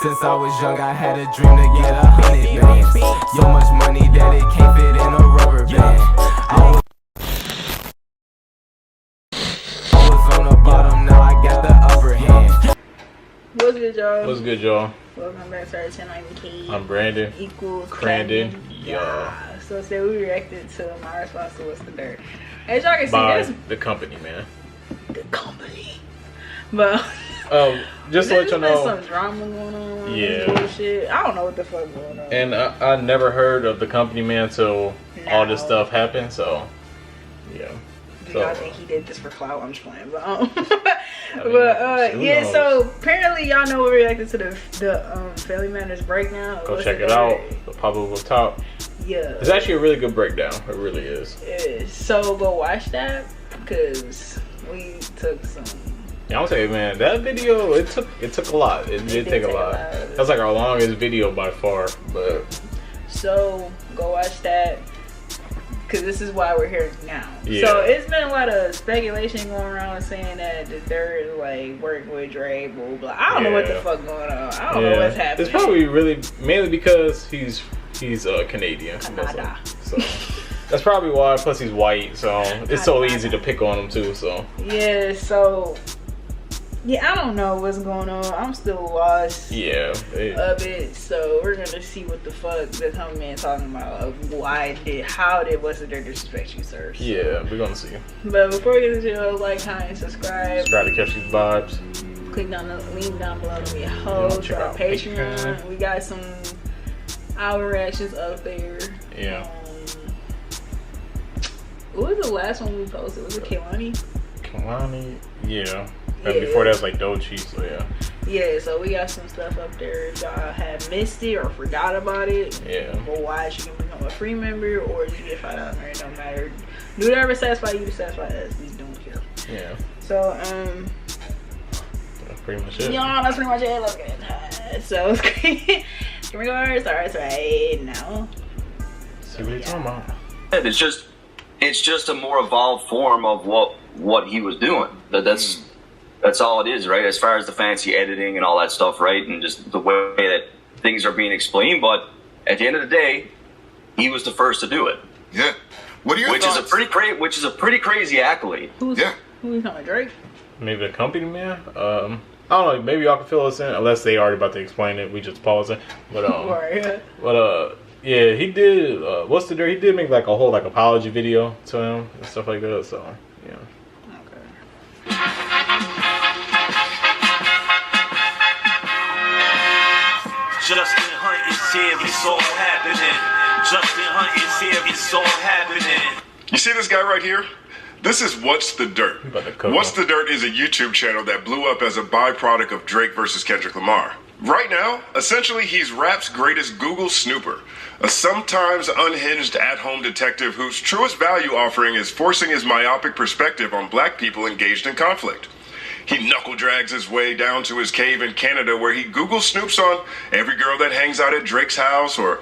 Since I was young, I had a dream to get 100 bands. So much money that it can't fit in a rubber band. I was on the bottom, now I got the upper hand. What's good, y'all? What's good, y'all? Welcome back to our channel. I'm Kate. I'm Brandon. Equals Crandon. Yeah. So today we reacted to my response to What's the Dirt. As y'all can see, By there's the company, man. the company. But just to let you know, some drama going on. Yeah. Bullshit. I don't know what the fuck going on. and I never heard of the company, man, till all this stuff happened. So, yeah. Do y'all think he did this for clout? I'm just playing, but who knows? So apparently y'all know we reacted to the Family Matters breakdown. Go check it out. The Pablo will top. Yeah, It's actually a really good breakdown. It really is. So go watch that because we took some. Yeah, I'll say, man, that video it took a lot. It did take a lot. That's like our longest video by far. But so go watch that. Cause this is why we're here now. Yeah. So it's been a lot of speculation going around saying that the Dirt is like working with Dre, blah blah. I don't know what the fuck going on. I don't know what's happening. It's probably really mainly because he's Canadian. Canada. So that's probably why. Plus he's white, so it's so easy to pick on him too. So yeah. So yeah, I don't know what's going on. I'm still lost. Yeah. Of it. So we're gonna see what the fuck the come man talking about of how did What's the Dirt disrespect you, sir? Yeah, we're gonna see. But before we get into the video, like, comment, subscribe. Try to catch these vibes. Click down the link down below to be a host check to our out Patreon. Patreon. We got some our reactions up there. Yeah. What was the last one we posted? Was it Kehlani? Kehlani, yeah. And before that was like Doechii, so yeah. Yeah, so we got some stuff up there. If y'all have missed it or forgot about it, Yeah. or watch, you can become a free member or you get $5 there. It don't matter. Do whatever satisfy you to satisfy us. We don't care. Yeah. So That's pretty much it. y'all, that's pretty much it. Let's get it. So here we go. Starts right now. See what you're talking about. It's just a more evolved form of what he was doing. That's all it is, right? As far as the fancy editing and all that stuff, right? And just the way that things are being explained. But at the end of the day, he was the first to do it. Yeah. What are your thoughts? Which is a pretty crazy accolade. Who you talking about, Drake? Maybe the company, man. I don't know. Maybe y'all can fill us in, unless they already about to explain it. We just pause it. But yeah, he did. What's the Dirt? He did make like a whole apology video to him and stuff like that. So yeah. Okay. Justin Hunt is here, it's all happening. Justin Hunt is here, it's all happening. You see this guy right here? This is What's the Dirt. What's the Dirt is a YouTube channel that blew up as a byproduct of Drake versus Kendrick Lamar. Right now, essentially he's rap's greatest Google snooper, a sometimes unhinged at-home detective whose truest value offering is forcing his myopic perspective on black people engaged in conflict. He knuckle drags his way down to his cave in Canada where he Google snoops on every girl that hangs out at Drake's house or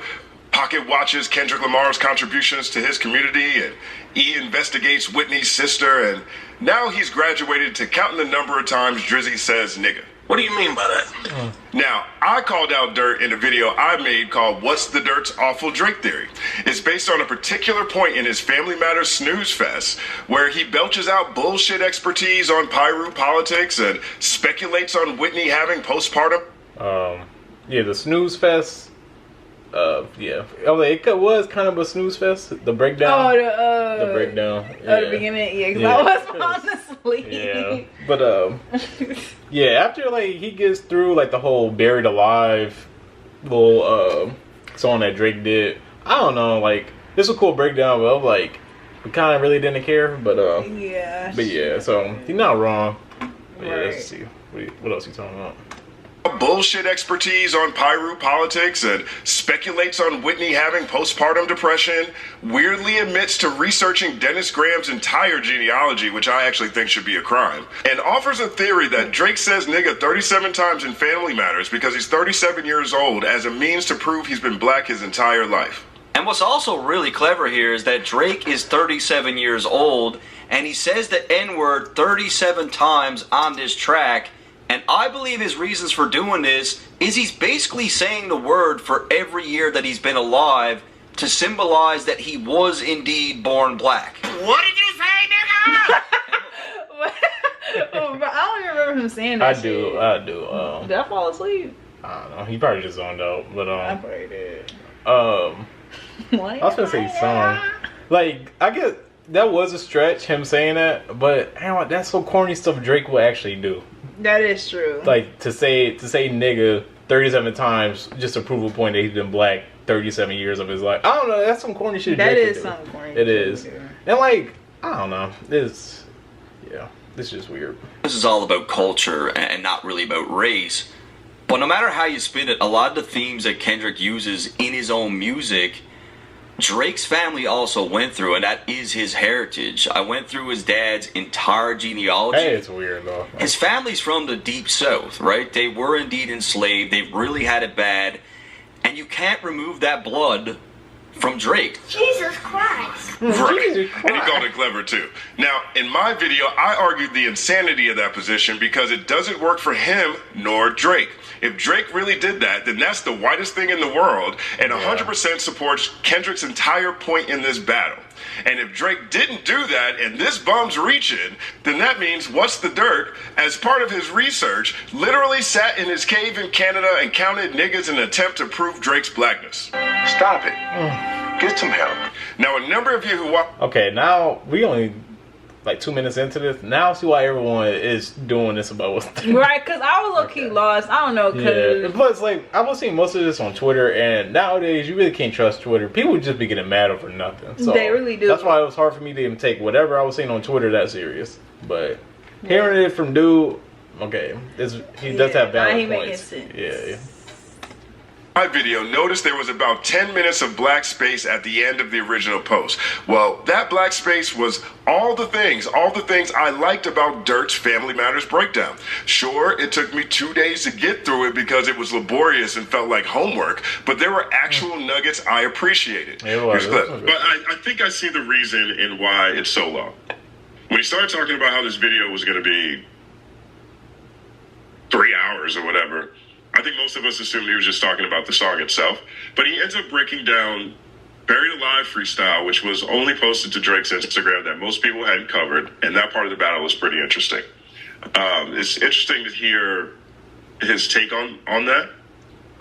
pocket watches Kendrick Lamar's contributions to his community, and he investigates Whitney's sister, and now he's graduated to counting the number of times Drizzy says nigga. What do you mean by that? Now, I called out Dirt in a video I made called What's the Dirt's Awful Drake Theory. It's based on a particular point in his Family Matters snooze fest where he belches out bullshit expertise on Pyru politics and speculates on Whitney having postpartum. Yeah, the snooze fest. Yeah. It was kind of a snooze fest. The breakdown. Oh, the breakdown. Yeah. The beginning, yeah, because I was honestly. Yeah, but yeah. After he gets through the whole buried alive little song that Drake did, I don't know. This was a cool breakdown, but we kind of really didn't care. But yeah. But yeah, so he's not wrong. But yeah, let's see what else he's talking about. bullshit expertise on Pyru politics and speculates on Whitney having postpartum depression, weirdly admits to researching Dennis Graham's entire genealogy, which I actually think should be a crime, and offers a theory that Drake says nigga 37 times in Family Matters because he's 37 years old as a means to prove he's been black his entire life. And what's also really clever here is that Drake is 37 years old, and he says the N-word 37 times on this track. And I believe his reasons for doing this is he's basically saying the word for every year that he's been alive to symbolize that he was indeed born black. What did you say, nigga? Oh, bro, I don't even remember him saying that. I do. Did I fall asleep? I don't know. He probably just zoned out. But I probably did. I was gonna say song. Like, I guess that was a stretch, him saying that, but I don't know, that's so corny stuff Drake will actually do. That is true. Like to say nigga 37 times just to prove a point that he's been black 37 years of his life. I don't know, that's some corny shit. That Drake is do. some corny It shit. is. And like, I don't know. This is just weird. This is all about culture and not really about race. But no matter how you spin it, a lot of the themes that Kendrick uses in his own music, Drake's family also went through, and that is his heritage. I went through his dad's entire genealogy. Hey, it's weird though. His family's from the deep south, right? They were indeed enslaved. They really had it bad. And you can't remove that blood from Drake. Jesus Christ. Right. And he called it clever too. Now, in my video, I argued the insanity of that position because it doesn't work for him nor Drake. If Drake really did that, then that's the whitest thing in the world and 100% supports Kendrick's entire point in this battle. And if Drake didn't do that and this bum's reaching, then that means What's the Dirt, as part of his research, literally sat in his cave in Canada and counted niggas in an attempt to prove Drake's blackness. Stop it. Get some help. Now, a number of you who watch... Okay, now we only like 2 minutes into this. Now I see why everyone is doing this about what's the Right, because I was low-key lost. I don't know, because... Yeah, plus, like, I was seeing most of this on Twitter, and nowadays, you really can't trust Twitter. People would just be getting mad over nothing. So They really do. That's why it was hard for me to even take whatever I was seeing on Twitter that serious. But hearing it from dude, okay, he does have valid he points. making sense. Yeah. My video, noticed there was about 10 minutes of black space at the end of the original post. Well, that black space was all the things I liked about Dirt's Family Matters breakdown. Sure, it took me 2 days to get through it because it was laborious and felt like homework, but there were actual nuggets I appreciated. It was. Here's the clip. But I think I see the reason in why it's so long. When he started talking about how this video was going to be 3 hours or whatever, I think most of us assumed he was just talking about the song itself, but he ends up breaking down Buried Alive freestyle, which was only posted to Drake's Instagram that most people hadn't covered, and that part of the battle was pretty interesting. It's interesting to hear his take on that.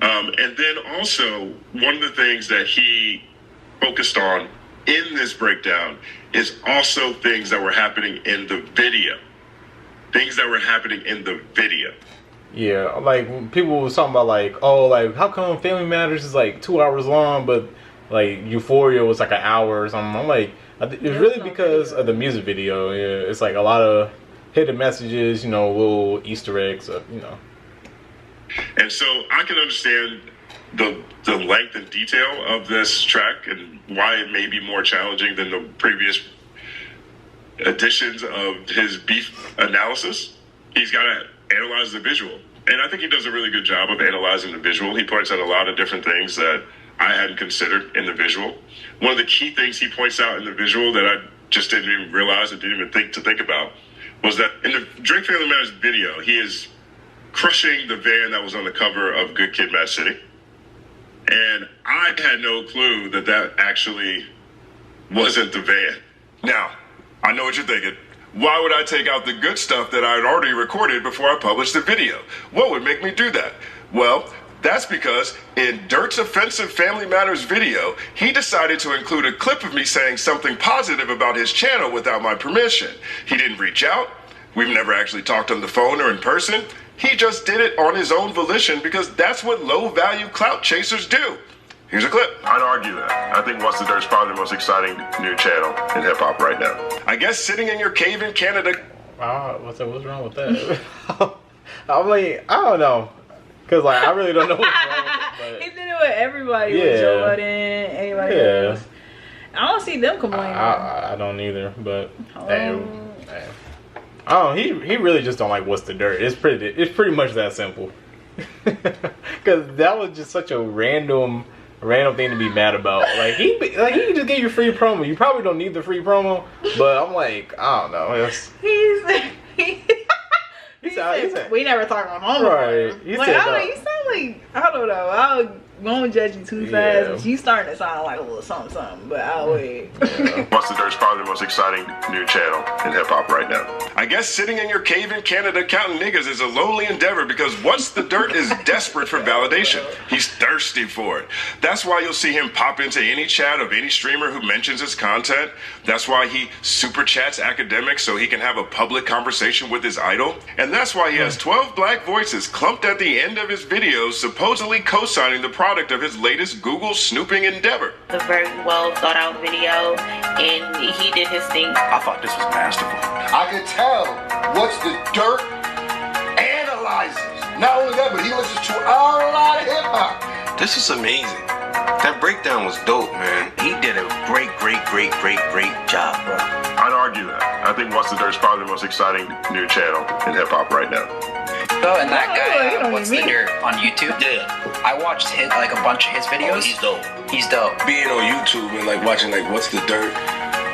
And then also, one of the things that he focused on in this breakdown is also things that were happening in the video. Yeah, like when people was talking about like, oh, like how come Family Matters is like 2 hours long, but like Euphoria was like an hour or something. I'm like, it's really because of the music video. Yeah, it's like a lot of hidden messages, you know, little Easter eggs, you know. And so I can understand the length and detail of this track and why it may be more challenging than the previous editions of his beef analysis. He's got to analyze the visual. And I think he does a really good job of analyzing the visual. He points out a lot of different things that I hadn't considered in the visual. One of the key things he points out in the visual that I just didn't even realize and didn't even think about was that in the Drake Family Matters video, he is crushing the van that was on the cover of Good Kid, Mad City. And I had no clue that actually wasn't the van. Now, I know what you're thinking. Why would I take out the good stuff that I had already recorded before I published the video? What would make me do that? Well, that's because in Dirt's offensive Family Matters video, he decided to include a clip of me saying something positive about his channel without my permission. He didn't reach out. We've never actually talked on the phone or in person. He just did it on his own volition because that's what low-value clout chasers do. Here's a clip. I'd argue that. I think What's the Dirt's probably the most exciting new channel in hip-hop right now. I guess sitting in your cave in Canada... What's wrong with that? I mean, I don't know. Cause like I really don't know what's wrong with it. He did it with everybody. Yeah. With Joe Budden, anybody else. I don't see them complaining. I don't either, but hey. Oh. Oh, he really just don't like What's the Dirt. It's pretty much that simple. Cause that was just such a random thing to be mad about. Like he can just get you free promo. You probably don't need the free promo, but I'm like, I don't know. He said, we never talked on home. Right. He Like, said, you sound like, I don't know. I won't judge you too fast. But you starting to sound like a little something, but I'll wait. What's the Dirt's probably the most exciting new channel in hip hop right now. I guess sitting in your cave in Canada counting niggas is a lonely endeavor because What's the Dirt is desperate for validation. He's thirsty for it. That's why you'll see him pop into any chat of any streamer who mentions his content. That's why he super chats academics so he can have a public conversation with his idol. And that's why he has 12 black voices clumped at the end of his videos supposedly co-signing the product of his latest Google snooping endeavor. A very well thought out video, and he did his thing. I thought this was masterful. I could tell What's the Dirt analyzes. Not only that, but he listens to a lot of hip hop. This is amazing. That breakdown was dope, man. He did a great job, bro. I'd argue that. I think What's the Dirt's probably the most exciting new channel in hip hop right now. Oh, and that guy, you know What's what the I mean. Dirt on YouTube? Yeah. I watched his, like a bunch of his videos. He's dope. He's dope. Being on YouTube and like watching like What's the Dirt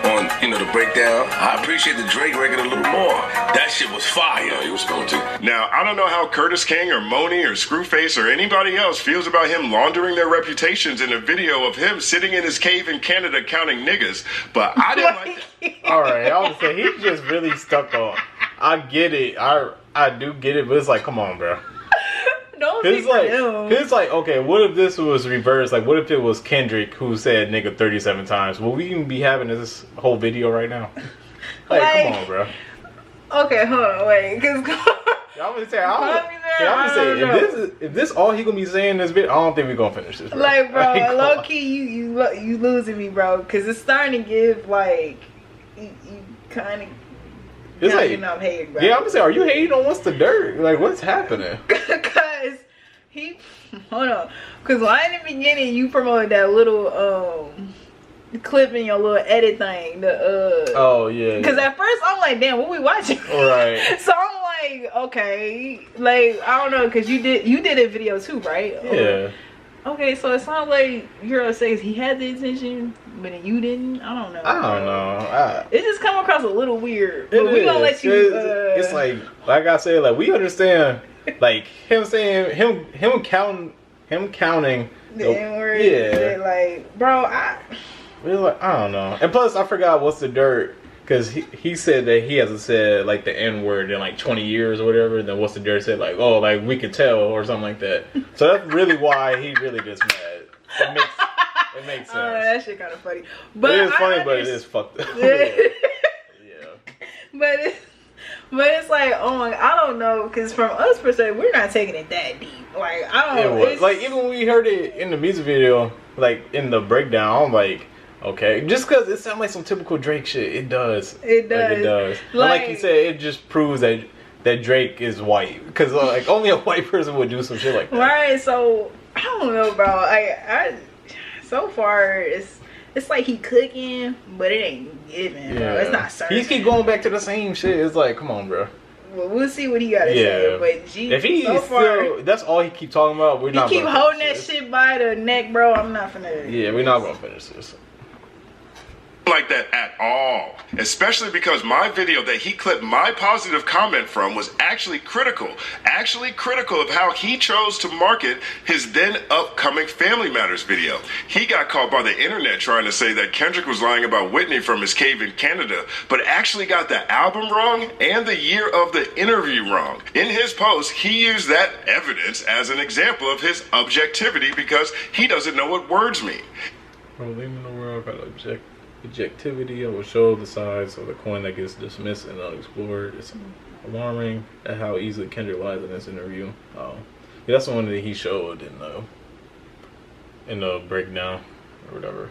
on, you know, the breakdown, I appreciate the Drake record a little more. That shit was fire. He was going to. Now, I don't know how Curtis King or Moni or Screwface or anybody else feels about him laundering their reputations in a video of him sitting in his cave in Canada counting niggas, but I didn't like that. All right, I would say he's just really stuck on. I get it. I do get it, but it's like, come on, bro. Don't It's like, okay, what if this was reversed? Like, what if it was Kendrick who said nigga 37 times? Will we even be having this whole video right now? Like, come on, bro. Okay, hold on, wait, because I'm gonna say, if this all he gonna be saying in this video, I don't think we're gonna finish this. Bro. like, bro, Like, low key, you losing me, bro, because it's starting to give like you kind of. It's like, I'm hating, bro. yeah, I'm gonna say, are you hating on What's the Dirt? Like, what's happening? Because hold on, because in the beginning you promoted that little clip in your little edit thing. Oh yeah. Because at first I'm like, damn, what we watching? Right. So I'm like, okay, like I don't know, because you did a video too, right? Yeah. Okay, so it sounds like you're saying he had the intention, but then you didn't. I don't know. It just come across a little weird. But we gonna let you. It's like I said, like we understand, like him saying him counting the N-word. Yeah. Like, bro, We're like, I don't know. And plus, I forgot What's the Dirt. Because he said that he hasn't said like the N-word in like 20 years or whatever. And then What's the Dirt said like, oh, like we could tell or something like that. So that's really why he really gets mad. It makes sense. That shit kind of funny. But it is funny, but it is fucked up. Yeah. But it's like, oh my, I don't know, because from us perspective, we're not taking it that deep. Like, I don't know. Like, even when we heard it in the music video, like in the breakdown, I'm like, okay, just because it sounds like some typical Drake shit, it does. It does. Like, it does. Like you said, it just proves that Drake is white, because like only a white person would do some shit like that. Right. So I don't know, bro. I so far it's like he cooking, but it ain't giving, bro. It's not certain. He keep going back to the same shit. It's like, come on, bro. Well, we'll see what he got to say. But if he that's all he keep talking about. We're not. He keep holding that shit by the neck, bro. I'm not finna. Yeah, we're not gonna finish this. Like that at all, especially because my video that he clipped my positive comment from was actually critical of how he chose to market his then upcoming Family Matters video. He got caught by the internet trying to say that Kendrick was lying about Whitney from his cave in Canada, but actually got the album wrong and the year of the interview wrong. In his post, he used that evidence as an example of his objectivity because he doesn't know what words mean. Bro, leaving the world got objectivity will show the sides of the coin that gets dismissed and unexplored. It's alarming at how easily Kendrick lies in this interview. Yeah, that's the one that he showed in the breakdown or whatever.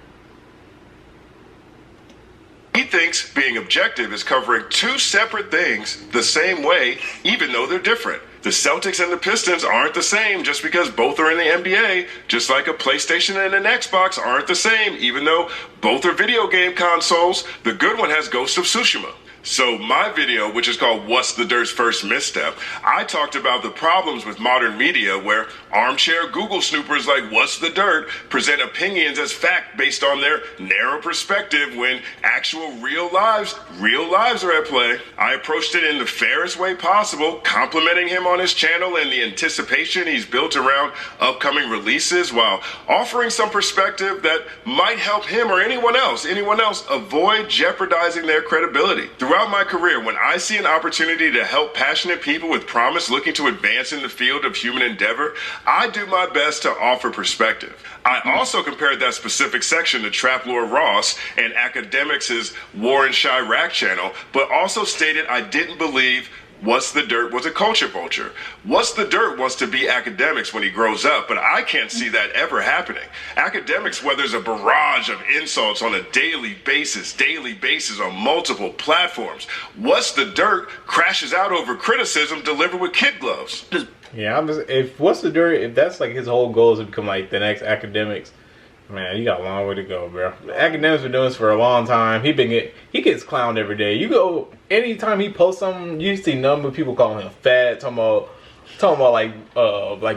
He thinks being objective is covering two separate things the same way, even though they're different. The Celtics and the Pistons aren't the same just because both are in the NBA, just like a PlayStation and an Xbox aren't the same, even though both are video game consoles. The good one has Ghost of Tsushima. So my video, which is called What's the Dirt's First Misstep, I talked about the problems with modern media where armchair Google snoopers like What's the Dirt present opinions as fact based on their narrow perspective when actual real lives are at play. I approached it in the fairest way possible, complimenting him on his channel and the anticipation he's built around upcoming releases while offering some perspective that might help him or anyone else avoid jeopardizing their credibility. Throughout my career, when I see an opportunity to help passionate people with promise looking to advance in the field of human endeavor, I do my best to offer perspective. I also compared that specific section to Trap Lord Ross and Academics' Warren Chirac channel, but also stated I didn't believe What's the Dirt was a culture vulture. What's the Dirt wants to be Academics when he grows up, but I can't see that ever happening. Academics weathers a barrage of insults on a daily basis on multiple platforms. What's the Dirt crashes out over criticism delivered with kid gloves. Yeah, if What's the Dirt, if that's like his whole goal is to become like the next Academics, man, you got a long way to go, bro. Academics been doing this for a long time. He gets clowned every day. You go anytime he posts something, you see number of people calling him fat, talking about like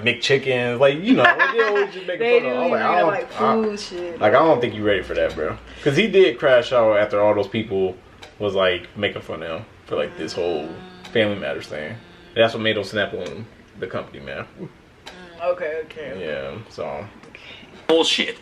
McChickens, like you know, they always just making fun of him. I don't think you're ready for that, bro. Because he did crash out after all those people was like making fun of him for like this whole Family Matters thing. That's what made him snap on the company, man. Okay. Yeah, so bullshit.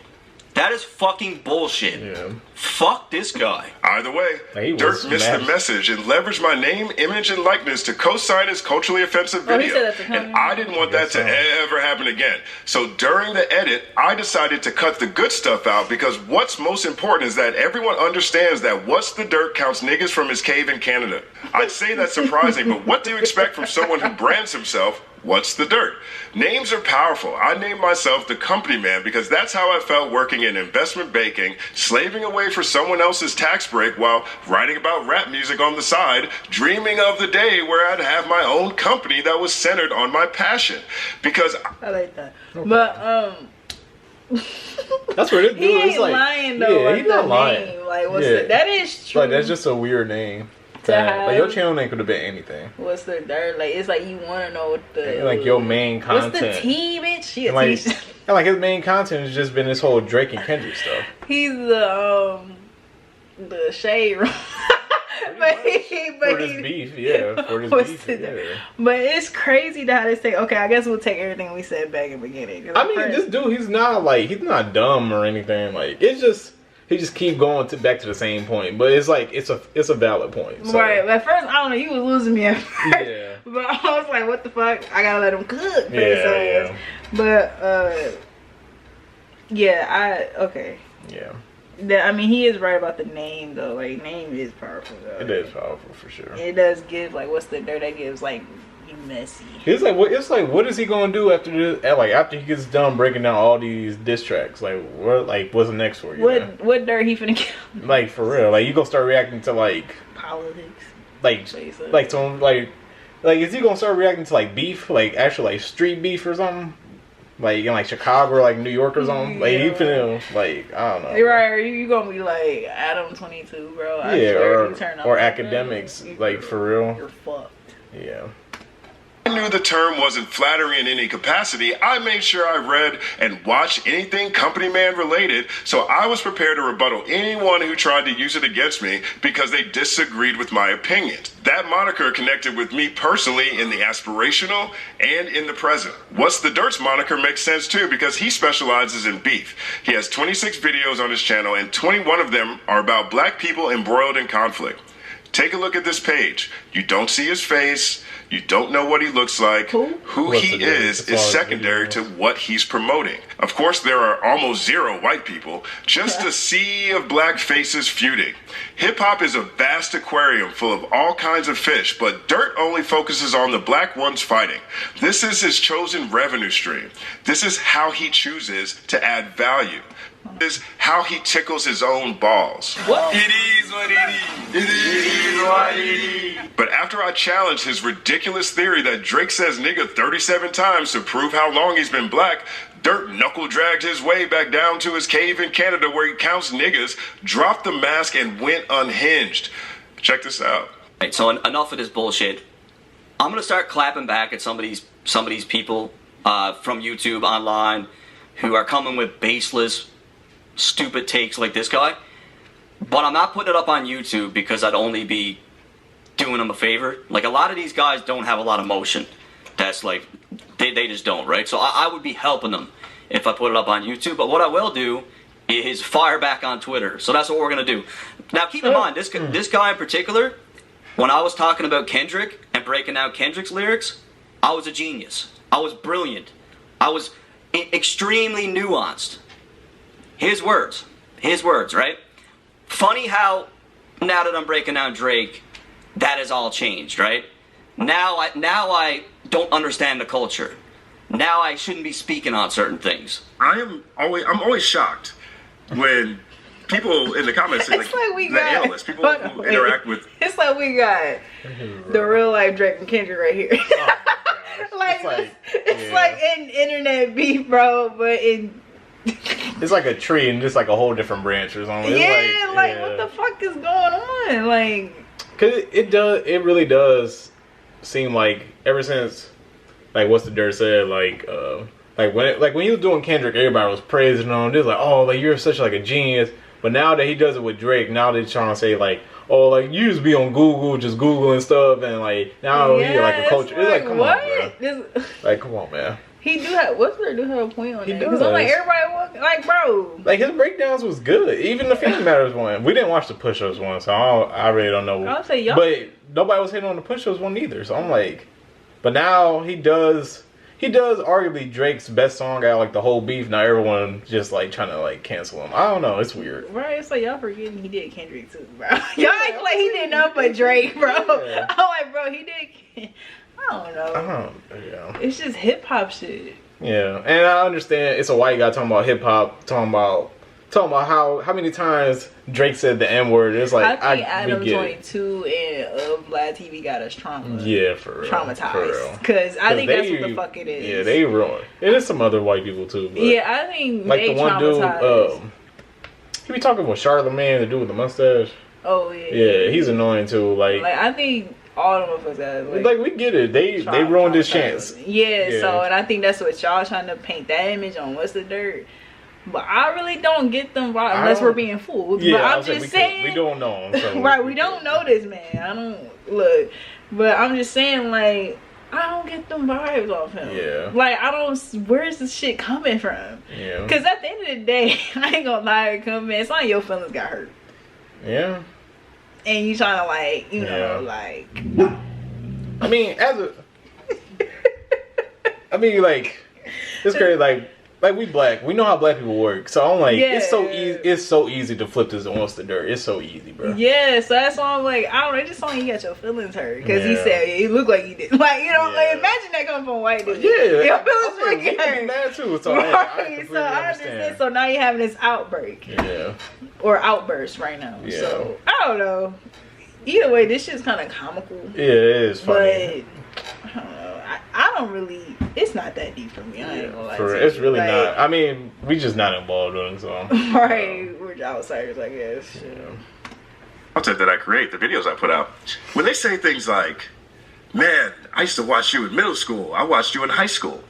That is fucking bullshit. Yeah. Fuck this guy. Either way, Dirt missed the message and leveraged my name, image, and likeness to co-sign his culturally offensive video. And I didn't want that to ever happen again. So during the edit, I decided to cut the good stuff out because what's most important is that everyone understands that What's the Dirt counts niggas from his cave in Canada. I'd say that's surprising, but what do you expect from someone who brands himself What's the Dirt? Names are powerful. I named myself the company man because that's how I felt working in investment banking, slaving away for someone else's tax break while writing about rap music on the side, dreaming of the day where I'd have my own company that was centered on my passion. Because I like that. But that's what it he ain't like, lying though. Yeah, he's not lying. Name. Like what's that is true. Like that's just a weird name. Like your channel name could have been anything. What's the Dirt? Like it's like you want to know what the like your main content. What's the tea, bitch? She and like his main content has just been this whole Drake and Kendrick stuff. He's the shade room. for this beef, yeah. For this beef, yeah. But it's crazy how they say, okay, I guess we'll take everything we said back in the beginning. I mean, this dude, he's not dumb or anything. Like it's just. He just keep going back to the same point, but it's like it's a valid point. So. Right. But at first, I don't know. You was losing me at first. Yeah. But I was like, what the fuck? I gotta let him cook. Yeah. But okay. Yeah. I mean, he is right about the name though. Like name is powerful though. It is powerful for sure. It does give like what's the dirt that gives like you messy. It's like what is he gonna do after this? Like after he gets done breaking down all these diss tracks, what's next for you? What dirt he finna kill? Like for real, like you gonna start reacting to like politics, like is he gonna start reacting to like beef, like actual like street beef or something? Like in like Chicago or like New York or something. Like you finna like I don't know. You're right. You gonna be like Adam 22, bro. Or Academics, like for real. You're fucked. Yeah. I knew the term wasn't flattering in any capacity. I made sure I read and watched anything company man related, so I was prepared to rebuttal anyone who tried to use it against me because they disagreed with my opinions. That moniker connected with me personally in the aspirational and in the present. What's the Dirt's moniker makes sense too because he specializes in beef. He has 26 videos on his channel and 21 of them are about black people embroiled in conflict. Take a look at this page. You don't see his face. You don't know what he looks like. Who he is secondary to what he's promoting. Of course, there are almost zero white people, just a sea of black faces feuding. Hip-hop is a vast aquarium full of all kinds of fish, but Dirt only focuses on the black ones fighting. This is his chosen revenue stream. This is how he chooses to add value. This is how he tickles his own balls. What? It is what it is. It is what it is. But after I challenged his ridiculous theory that Drake says nigga 37 times to prove how long he's been black, Dirt knuckle dragged his way back down to his cave in Canada where he counts niggas, dropped the mask, and went unhinged. Check this out. Right, so enough of this bullshit. I'm gonna start clapping back at some of these people from YouTube online who are coming with baseless, stupid takes like this guy. But I'm not putting it up on YouTube because I'd only be doing them a favor. Like, a lot of these guys don't have a lot of motion. That's like, they just don't, right? So I would be helping them if I put it up on YouTube. But what I will do is fire back on Twitter. So that's what we're going to do. Now, keep in mind, this guy in particular, when I was talking about Kendrick and breaking down Kendrick's lyrics, I was a genius. I was brilliant. I was extremely nuanced. His words, right? Funny how, now that I'm breaking down Drake, that has all changed, right? Now I don't understand the culture. Now I shouldn't be speaking on certain things. I'm always shocked when people in the comments say, like the analysts, people who interact with. It's like we got the real life Drake and Kendrick right here. Oh, it's like an internet beef, bro, but it's like a tree and just like a whole different branch or something. It's what the fuck is going on? Like, cause it really does seem like ever since, like, What's the Dirt said, like when he was doing Kendrick, everybody was praising him. They was like, oh, like, you're such like a genius. But now that he does it with Drake, now they're trying to say like, oh, like, you used to be on Google, just Googling stuff, and like now he's like a culture. It's like, come on, bro. Like, come on, man. He do have What's there do have a point on that? Because I'm like, everybody like, bro. Like, his breakdowns was good. Even the Family Matters one. We didn't watch the Push-Ups one, so I really don't know. I'll say y'all. But nobody was hitting on the Push-Ups one either. So I'm like, but now he does arguably Drake's best song out, like the whole beef. Now everyone just like trying to like cancel him. I don't know. It's weird. Right? It's like y'all forgetting he did Kendrick too, bro. Y'all act like he did nothing but Drake, bro. Yeah. I'm like, bro, he did. I don't know. Yeah. It's just hip hop shit. Yeah, and I understand it's a white guy talking about hip hop, talking about how many times Drake said the N word. It's like, I think Adam 22 and Vlad TV got us traumatized. Because I think that's what the fuck it is. Yeah, they ruined. And there's some other white people too. But yeah, I think like they the one traumatized. dude, he be talking about Charlamagne, the dude with the mustache. Oh yeah. Yeah, he's annoying too. Like I think all of them motherfuckers like we get it. They ruined his chance. Yeah, so and I think that's what y'all trying to paint that image on What's the Dirt. But I really don't get them vibes unless we're being fooled. Yeah, but I'm just saying we don't know him. So right, we don't know this man. I don't look, but I'm just saying, like, I don't get them vibes off him. Yeah. Like, I don't. Where's this shit coming from? Yeah. Because at the end of the day, I ain't gonna lie, come in. It's not your feelings got hurt. Yeah. And you trying to like, you know, like. I mean, like, it's crazy. Like we black, we know how black people work. So I'm like, it's so easy. It's so easy to flip this on What's the Dirt. It's so easy, bro. Yeah, so that's why I'm like, I don't know. It just sound like you got your feelings hurt because he said it looked like he did. Like, you know, like, imagine that coming from a white dude. Yeah, your feelings fucking hurt. Be mad too. So right. I understand. So now you're having this outbreak. Yeah. Or outburst right now. Yeah. So I don't know. Either way, this shit's kind of comical. Yeah, it is funny. But I don't know. I don't really. It's not that deep for me. I ain't gonna lie. It's really like, not. I mean, we just not involved in it, so. Right, we're outsiders, I guess. Yeah. Content that I create, the videos I put out, when they say things like, "Man, I used to watch you in middle school. I watched you in high school."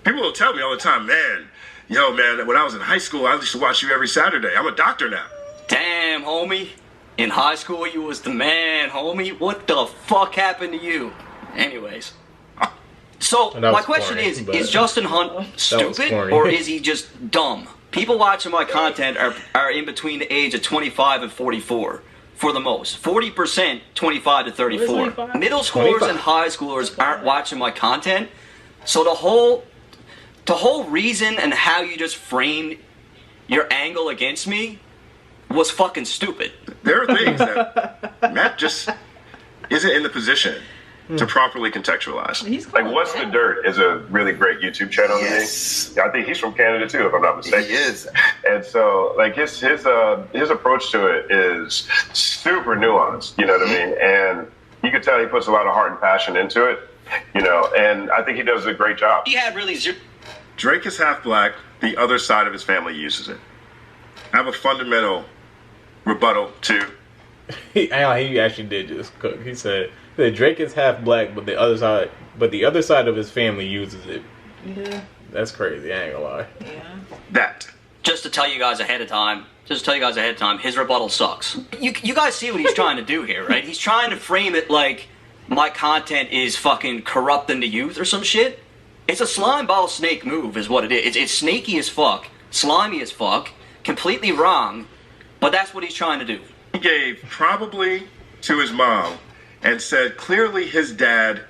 People will tell me all the time, "Man, when I was in high school, I used to watch you every Saturday. I'm a doctor now." Damn, homie. In high school, you was the man, homie. What the fuck happened to you? Anyways. So, my question is Justin Hunt stupid or is he just dumb? People watching my content are in between the age of 25 and 44 for the most. 40%, 25 to 34. Middle schoolers and high schoolers aren't watching my content. So the whole reason and how you just framed your angle against me was fucking stupid. There are things that Matt just isn't in the position to properly contextualize. Like, What's the Dirt is a really great YouTube channel to me. I think he's from Canada too, if I'm not mistaken. He is. And so, like, his approach to it is super nuanced. You know what I mean? And You could tell he puts a lot of heart and passion into it, and I think he does a great job. He had really zero. Drake is half black. The other side of his family uses it. I have a fundamental rebuttal to. He actually did just cook. He said that Drake is half black, but the other side of his family uses it. Yeah. That's crazy. I ain't gonna lie. Yeah. That. Just to tell you guys ahead of time, his rebuttal sucks. You guys see what he's trying to do here, right? He's trying to frame it like my content is fucking corrupting the youth or some shit. It's a slime ball snake move is what it is. It's snaky as fuck, slimy as fuck, completely wrong, but that's what he's trying to do. He gave probably to his mom and said clearly his dad's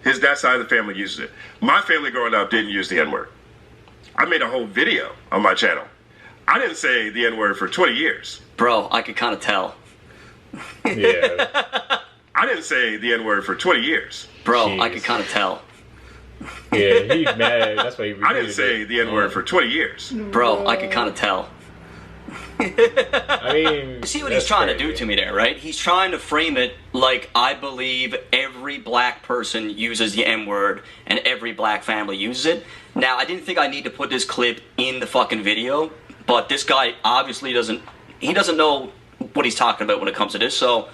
side of the family uses it. My family growing up didn't use the N-word. I made a whole video on my channel. I didn't say the N-word for 20 years. Bro, I could kind of tell. Yeah. I didn't say the N-word for 20 years. Bro, Jeez. I could kind of tell. Yeah, he's mad. That's why he I didn't say the N-word for 20 years. Bro, I could kind of tell. I mean, you see what he's trying to do to me there, right? He's trying to frame it like I believe every black person uses the N-word and every black family uses it. Now, I didn't think I need to put this clip in the fucking video, but this guy obviously doesn't know what he's talking about when it comes to this. So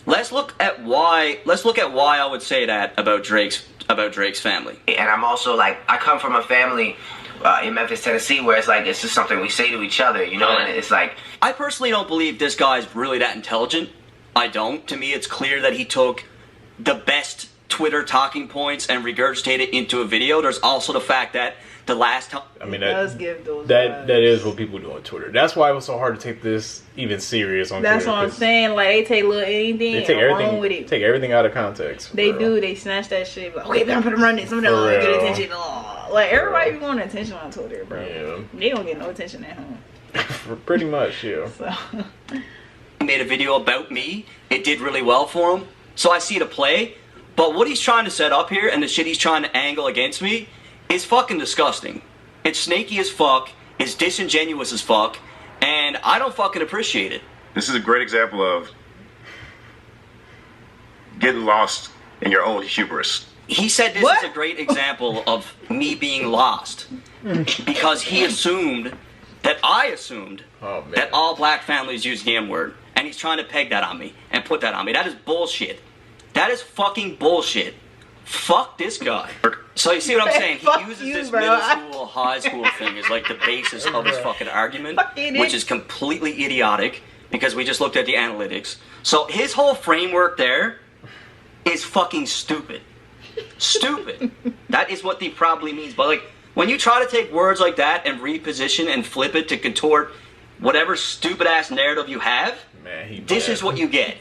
let's look at why I would say that about Drake's family. And I'm also like, I come from a family in Memphis, Tennessee, where it's like, it's just something we say to each other, and it's like... I personally don't believe this guy's really that intelligent. I don't. To me, it's clear that he took the best Twitter talking points and regurgitated it into a video. There's also the fact that the last time... I mean, that is what people do on Twitter. That's why it was so hard to take this even serious on Twitter. That's what I'm saying. Like, they take little anything they take and everything, run with it. Take everything out of context. They do. They snatch that shit. Like, okay, better put them running. Some of them don't get attention. Like, everybody be wanting attention on Twitter, bro. Yeah. They don't get no attention at home. Pretty much, yeah. So. He made a video about me. It did really well for him. So I see the play. But what he's trying to set up here and the shit he's trying to angle against me is fucking disgusting. It's snaky as fuck. It's disingenuous as fuck. And I don't fucking appreciate it. This is a great example of getting lost in your own hubris. He said this is a great example of me being lost. Because he assumed that I assumed that all black families use the N-word. And he's trying to peg that on me and put that on me. That is bullshit. That is fucking bullshit. Fuck this guy. So you see what I'm saying? He uses this middle school, high school thing as like the basis of his fucking argument, which is completely idiotic because we just looked at the analytics. So his whole framework there is fucking stupid. Stupid. That is what he probably means. But like, when you try to take words like that and reposition and flip it to contort whatever stupid ass narrative you have, this is what you get.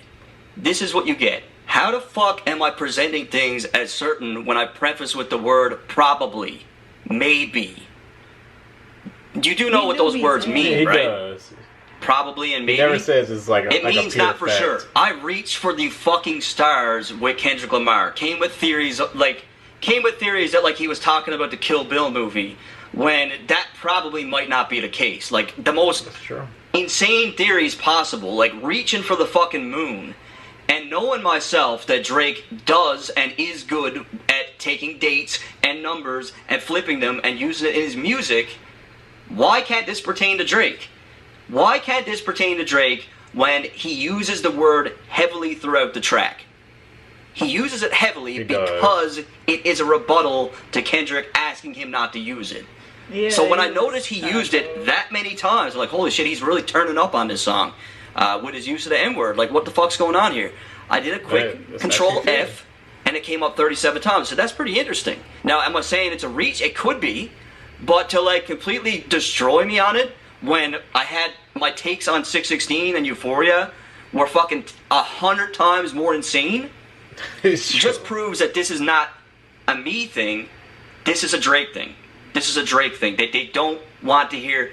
This is what you get. How the fuck am I presenting things as certain when I preface with the word probably, maybe? You do know what those words mean, right? He does. Probably and maybe. He never says it's like a It means not for sure. I reached for the fucking stars with Kendrick Lamar. Came with theories that like he was talking about the Kill Bill movie when that probably might not be the case. Like the most insane theories possible, like reaching for the fucking moon. And knowing myself that Drake does and is good at taking dates and numbers and flipping them and using it in his music, why can't this pertain to Drake? Why can't this pertain to Drake when he uses the word heavily throughout the track? He uses it heavily because it is a rebuttal to Kendrick asking him not to use it. Yeah, so when I noticed he used it that many times, I'm like, holy shit, he's really turning up on this song. With his use of the N-word. Like, what the fuck's going on here? I did a quick Control F, and it came up 37 times. So that's pretty interesting. Now, am I saying it's a reach? It could be. But to, like, completely destroy me on it when I had my takes on 616 and Euphoria were fucking 100 times more insane, just proves that this is not a me thing. This is a Drake thing. This is a Drake thing. They don't want to hear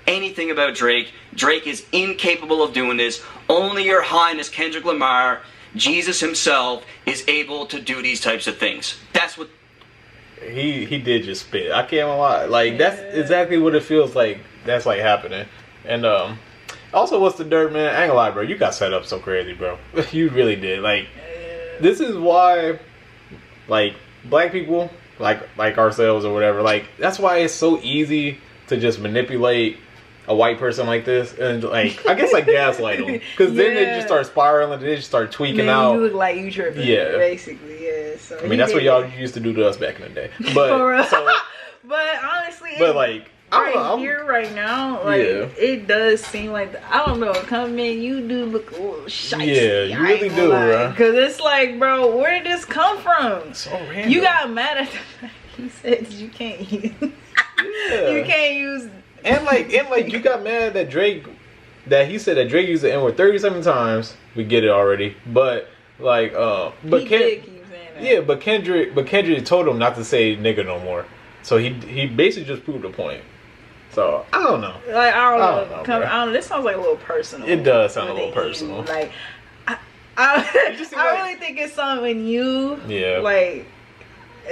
anything about Drake. Drake is incapable of doing this. Only Your Highness Kendrick Lamar, Jesus himself, is able to do these types of things. That's what he did just spit. I can't lie. Like that's exactly what it feels like. That's like happening. And also, what's the dirt, man? I ain't gonna lie, bro. You got set up so crazy, bro. You really did. Like This is why, like, black people, like ourselves or whatever, like, that's why it's so easy to just manipulate a white person like this, and like, I guess like gaslight them, because then they just start spiraling, they just start tweaking out. You look like you tripping. Yeah, basically, yeah. So I mean, that's what y'all used to do to us back in the day. But but honestly, like, I don't know, here right now, like it does seem like I don't know. Come in, you do look a little shitey. Yeah, you really do, bro. Because it's like, bro, where did this come from? So random. You got mad at the fact he said you can't use. You can't use. And like you got mad that Drake, that he said that Drake used the N-word 37 times. We get it already, but like, but he did keep saying that. Yeah, but Kendrick told him not to say nigga no more. So he basically just proved a point. So I don't know. Like I don't know. This sounds like a little personal. It does sound a little personal. Like I really think it's something you. Yeah. Like.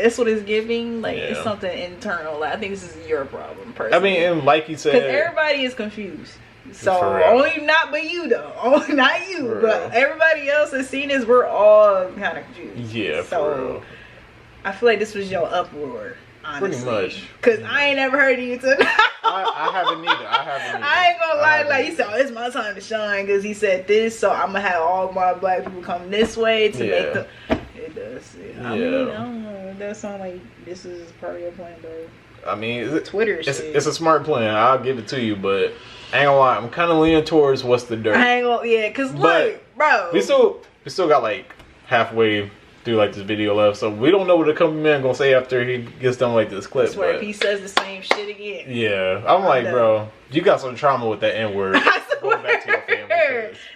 That's what it's giving. Like it's something internal. Like, I think this is your problem, personally. I mean, and like you said, because everybody is confused. So only not but you though. Only not you, but everybody else has seen this. We're all kind of confused. Yeah. So for real. I feel like this was your uproar. Honestly. Pretty much. Because I ain't never heard of you till now. I haven't either. I ain't gonna lie. Like he said, it's my time to shine because he said this. So I'm gonna have all my black people come this way to make the. It does. I mean, I don't know. It does sound like this is part of your plan, bro. I mean, Twitter it's a smart plan. I'll give it to you, but I ain't gonna lie. I'm kind of leaning towards what's the dirt. I ain't gonna, cause look, bro. We still got like halfway through like this video left, so we don't know what the company man gonna say after he gets done like this clip. I swear, if he says the same shit again. Yeah, I'm like, bro, you got some trauma with that N-word. Going back to your family.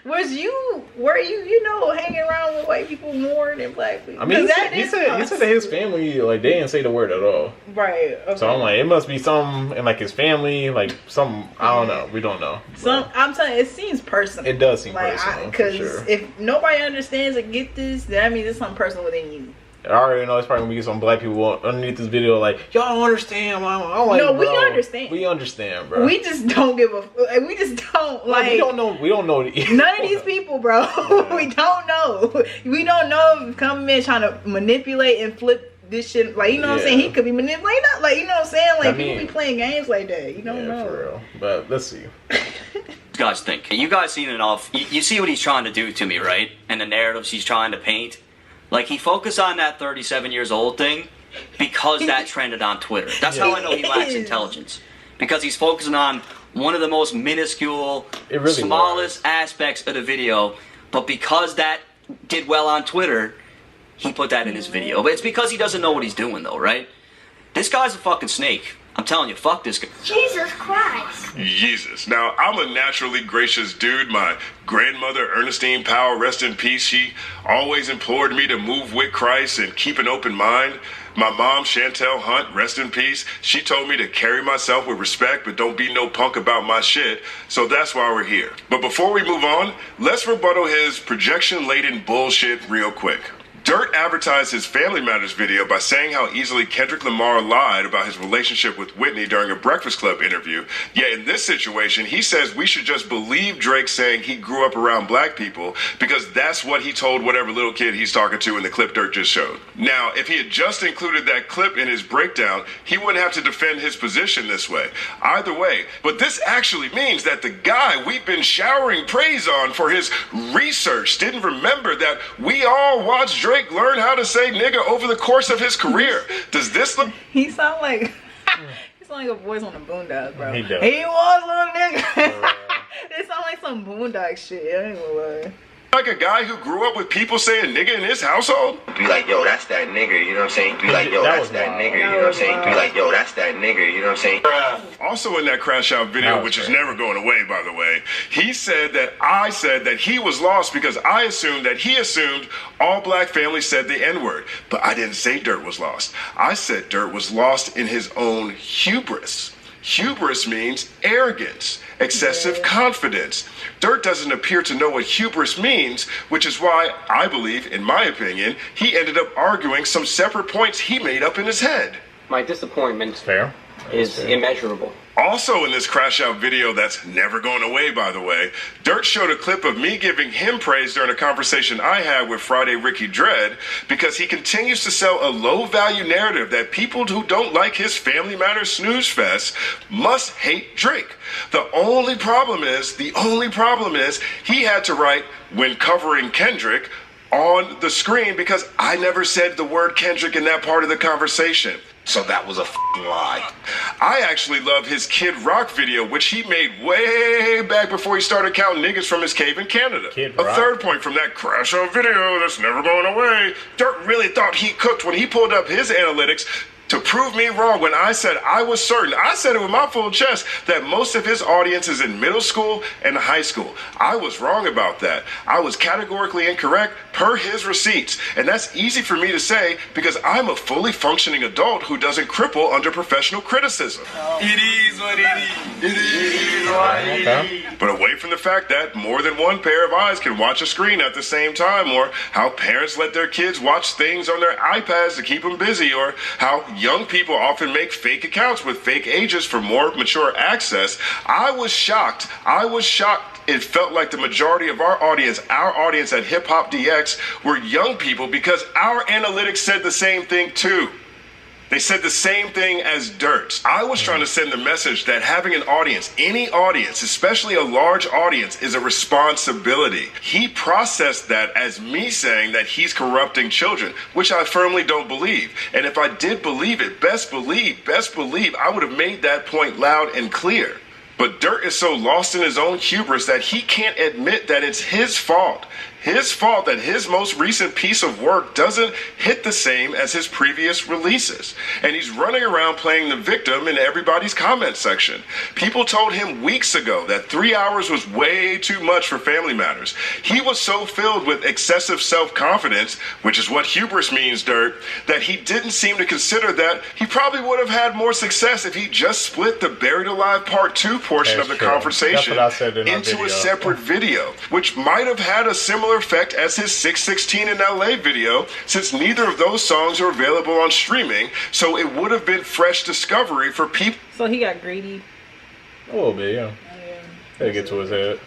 Were you hanging around with white people more than black people? I mean, he said that his family, like, they didn't say the word at all. Right. Okay. So I'm like, it must be something in like his family, like some, I don't know. We don't know. I'm telling you, it seems personal. It does seem personal. Because if nobody understands or get this, then that means it's something personal within you. I already know it's probably gonna be some black people underneath this video like, y'all don't understand. I'm like, no, bro, we understand. We understand, bro. We just don't give a. We just don't like. We don't know. None of these people, bro. Yeah. We don't know. We don't know if coming in trying to manipulate and flip this shit. Like, you know what I'm saying? He could be manipulating. Like, you know what I'm saying? Like, people be playing games like that. You don't know. For real. But let's see. You guys think? You guys seen enough? You see what he's trying to do to me, right? And the narratives he's trying to paint. Like, he focused on that 37 years old thing because that trended on Twitter. That's how I know he lacks intelligence. Because he's focusing on one of the most minuscule, smallest aspects of the video. But because that did well on Twitter, he put that in his video. But it's because he doesn't know what he's doing, though, right? This guy's a fucking snake. I'm telling you, fuck this guy. Jesus Christ. Jesus. Now, I'm a naturally gracious dude. My grandmother, Ernestine Powell, rest in peace, she always implored me to move with Christ and keep an open mind. My mom, Chantel Hunt, rest in peace, she told me to carry myself with respect, but don't be no punk about my shit. So that's why we're here. But before we move on, let's rebuttal his projection-laden bullshit real quick. Dirt advertised his Family Matters video by saying how easily Kendrick Lamar lied about his relationship with Whitney during a Breakfast Club interview. Yet in this situation, he says we should just believe Drake saying he grew up around black people because that's what he told whatever little kid he's talking to in the clip Dirt just showed. Now, if he had just included that clip in his breakdown, he wouldn't have to defend his position this way. Either way, but this actually means that the guy we've been showering praise on for his research didn't remember that we all watched Drake learn how to say nigga over the course of his career. Does this look... He sound like a voice on the Boondocks, bro. He does. He was little nigga. It sound like some Boondock shit. I ain't gonna lie. Like a guy who grew up with people saying nigga in his household? Be like, yo, that's that nigga, you know what I'm saying? Be like, yo, that's that nigga, you know what I'm saying? Be like, yo, that's that nigga, you know what I'm saying? Also in that Crash Out video, which is never going away, by the way, he said that I said that he was lost because I assumed that he assumed all black families said the N-word. But I didn't say Dirt was lost. I said Dirt was lost in his own hubris. Hubris means arrogance, excessive confidence. Dirt doesn't appear to know what hubris means, which is why I believe, in my opinion, he ended up arguing some separate points he made up in his head. my disappointment fair. is immeasurable. Also in this crash out video that's never going away, by the way, Dirt showed a clip of me giving him praise during a conversation I had with Friday Ricky Dredd because he continues to sell a low value narrative that people who don't like his Family Matters snooze fest must hate Drake. The only problem is he had to write when covering Kendrick on the screen because I never said the word Kendrick in that part of the conversation. So that was a f***ing lie. I actually love his Kid Rock video, which he made way back before he started counting niggas from his cave in Canada. A third point from that crash out video that's never going away. Dirt really thought he cooked when he pulled up his analytics to prove me wrong when I said I was certain. I said it with my full chest that most of his audience is in middle school and high school. I was wrong about that. I was categorically incorrect per his receipts. And that's easy for me to say because I'm a fully functioning adult who doesn't cripple under professional criticism. It is what it is. It is what it is. But away from the fact that more than one pair of eyes can watch a screen at the same time, or how parents let their kids watch things on their iPads to keep them busy, or how young people often make fake accounts with fake ages for more mature access, I was shocked. It felt like the majority of our audience at Hip Hop DX, were young people because our analytics said the same thing too. They said the same thing as Dirt. I was trying to send the message that having an audience, any audience, especially a large audience, is a responsibility. He processed that as me saying that he's corrupting children, which I firmly don't believe. And if I did believe it, best believe, I would have made that point loud and clear. But Dirt is so lost in his own hubris that he can't admit that it's his fault. His fault that his most recent piece of work doesn't hit the same as his previous releases. And he's running around playing the victim in everybody's comment section. People told him weeks ago that 3 hours was way too much for Family Matters. He was so filled with excessive self-confidence, which is what hubris means, Dirt, that he didn't seem to consider that he probably would have had more success if he just split the Buried Alive Part 2 portion of the conversation into a separate video, which might have had a similar effect as his 616 in LA video, since neither of those songs are available on streaming, so it would have been fresh discovery for people. So he got greedy. A little bit, yeah. Had to get to his head.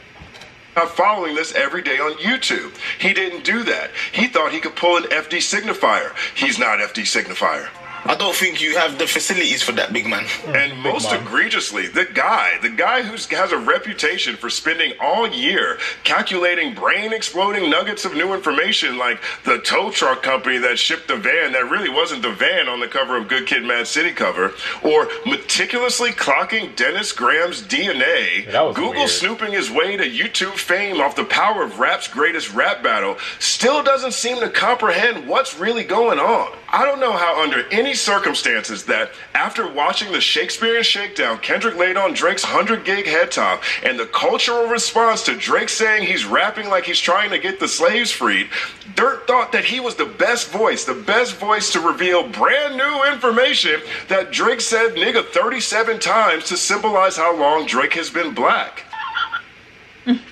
Not following this every day on YouTube. He didn't do that. He thought he could pull an FD Signifier. He's not FD Signifier. I don't think you have the facilities for that, big man. And most egregiously, the guy who has a reputation for spending all year calculating brain-exploding nuggets of new information, like the tow truck company that shipped the van that really wasn't the van on the cover of Good Kid, Mad City cover, or meticulously clocking Dennis Graham's DNA, Google weird. Snooping his way to YouTube fame off the power of rap's greatest rap battle, still doesn't seem to comprehend what's really going on. I don't know how under any circumstances that after watching the Shakespearean Shakedown Kendrick laid on Drake's 100 gig head top and the cultural response to Drake saying he's rapping like he's trying to get the slaves freed, Dirt thought that he was the best voice to reveal brand new information that Drake said nigga 37 times to symbolize how long Drake has been black.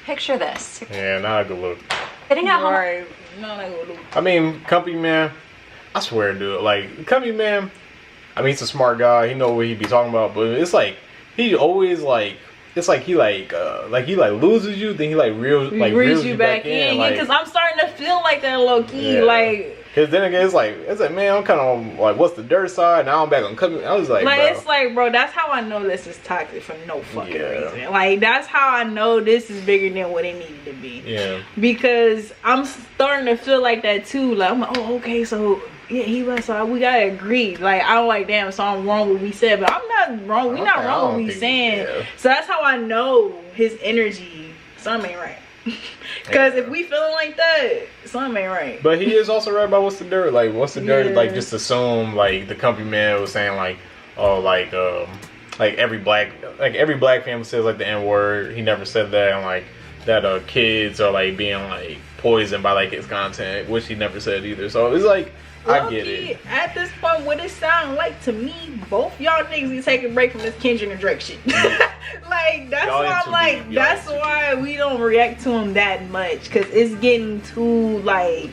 Picture this. Yeah, not a good look. Sitting at home. Right. Not a good look. I mean, Company Man, I swear, dude. Like, Company Man, I mean, he's a smart guy. He know what he be talking about, but it's like he always like. It's like he loses you, then he reels you back in. Yeah, because I'm starting to feel like that low key, like. Because then again, it's like man, I'm kind of like, what's the Dirt side? Now I'm back on Company. I was like, bro. It's like, bro, that's how I know this is toxic for no fucking reason. Like, that's how I know this is bigger than what it needed to be. Yeah. Because I'm starting to feel like that too. Like, I'm like, oh, okay, so. Yeah, he was. So we gotta agree. Like, I'm like, damn, so I'm wrong with what we said, but I'm not wrong. We're not wrong with what we saying. Yeah. So that's how I know his energy. Something ain't right. Because if we feeling like that, something ain't right. But he is also right about what's the dirt. Like, what's the dirt? Like, just assume like the Company Man was saying like, oh, like every black family says like the N-word. He never said that, and like that kids are like being like poisoned by like his content, which he never said either. So it's like. I get it. At this point, what it sound like to me, both y'all niggas need to take a break from this Kendrick and Drake shit. Like, that's why I'm like, that's why we don't react to him that much. Because it's getting too, like,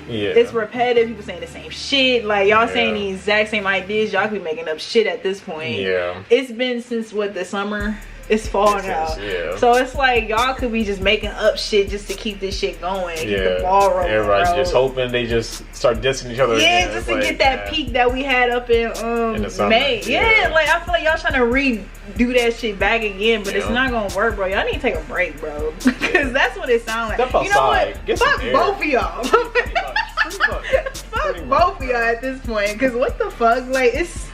It's repetitive. People saying the same shit. Like y'all saying the exact same ideas. Y'all could be making up shit at this point. Yeah. It's been since what, the summer? It's fall now. So it's like y'all could be just making up shit just to keep this shit going. Keep the ball rolling. Everybody's bro. just hoping they just start dissing each other. Yeah, again. just to get that peak that we had up in the summer. May. Yeah, like I feel like y'all trying to redo that shit back again, but it's not gonna work, bro. Y'all need to take a break, bro. Because that's what it sounds like. Step you know outside. what? Get Fuck some air. both of y'all. Fuck both of y'all at this point. Because what the fuck? Like, it's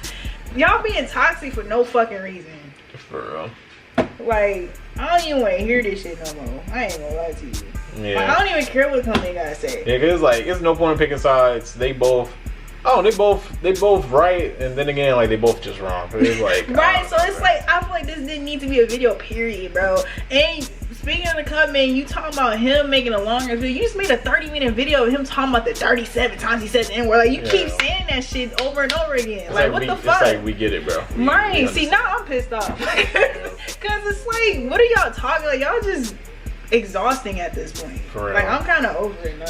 y'all being toxic for no fucking reason. For real. Like, I don't even want to hear this shit no more. I ain't gonna lie to you. Yeah. Like, I don't even care what the company gotta say. Yeah, cause like it's no point in picking sides. They both right, and then again, like they both just wrong. It's like right, so it's like I feel like this didn't need to be a video, period, bro. And speaking of the comment, you talking about him making a longer video. You just made a 30-minute video of him talking about the 37 times he said the N-word. Like you keep saying that shit over and over again. It's like what the fuck? It's like we get it, bro. Right. See, now I'm pissed off. Cause it's like, what are y'all talking? Like y'all just exhausting at this point. For real. Like I'm kind of over it now.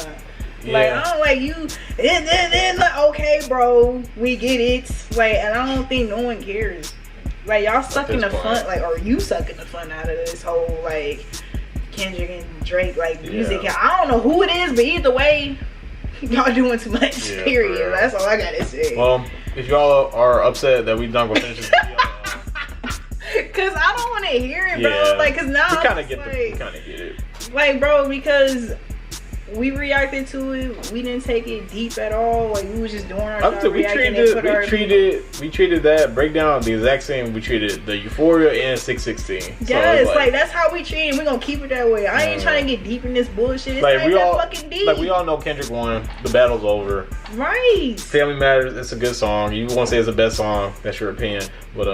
Yeah. Like I don't like you. And like, okay, bro, we get it. Like, and I don't think no one cares. Like y'all sucking the fun, like, or you sucking the fun out of this whole like Kendrick and Drake like music. I don't know who it is, but either way, y'all doing too much. Period. That's all I gotta say. Well, if y'all are upset that we not gonna finish this video, cause I don't want to hear it, bro. Like, cause now we kind of get it. Like, bro, because we reacted to it. We didn't take it deep at all. Like, we was just doing our job. We treated that breakdown the exact same. We treated the Euphoria and 616. Yes, so like that's how we treat it. We're gonna keep it that way. I ain't trying to get deep in this bullshit. It's like not that fucking deep. Like we all know Kendrick won. The battle's over. Right. Family Matters. It's a good song. You want to say it's the best song? That's your opinion. But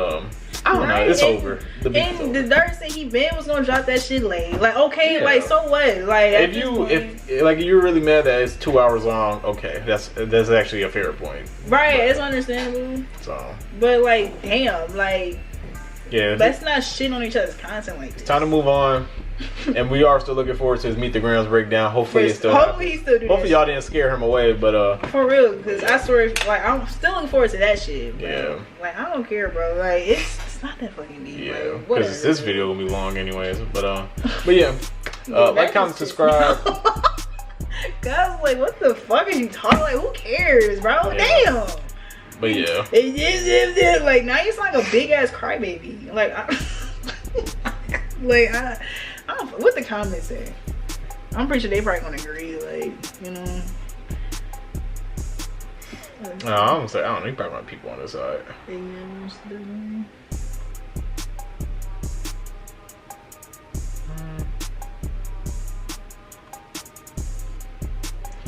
I don't know. It's over. The Dirt said he been was gonna drop that shit late. Like, okay, like so what? Like if you're really mad that it's 2 hours long, okay, that's actually a fair point. Right, it's understandable. So, but like, damn, like, yeah, let's not shit on each other's content like this. It's time to move on. And we are still looking forward to his Meet the Grams breakdown. Hopefully he still do Hopefully y'all didn't scare him away, but for real, because I swear, like, I'm still looking forward to that shit. Bro. Yeah. Like, I don't care, bro. Like, it's not that fucking deep. Yeah, like, because this video will be long anyways. But yeah, like, comment, subscribe. Guys, like, what the fuck are you talking? Like, who cares, bro? Yeah. Damn. But yeah, like now you sound like a big ass crybaby. Like, I don't. What the comments say? I'm pretty sure they probably gonna agree. Like, you know. No, I'm gonna say I don't know. You probably want people on this side.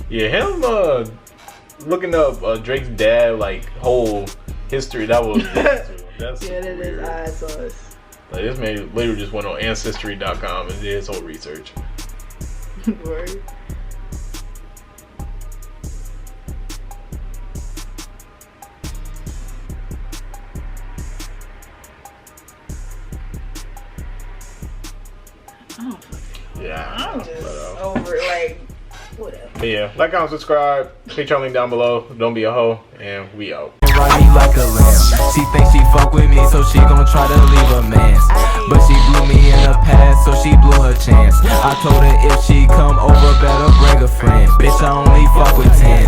Yeah, him looking up Drake's dad like whole history. That was that's yeah, that is odd sauce. Like this man later just went on Ancestry.com and did his whole research. Word. Yeah, I'm just over it, like, whatever. But yeah, like, comment, subscribe, Patreon link down below. Don't be a hoe, and we out. Ride me like a lamb. She thinks she fuck with me, so she gon' try to leave a man. But she blew me in the past, so she blew her chance. I told her if she come over, better bring a friend. Bitch, I only fuck with 10.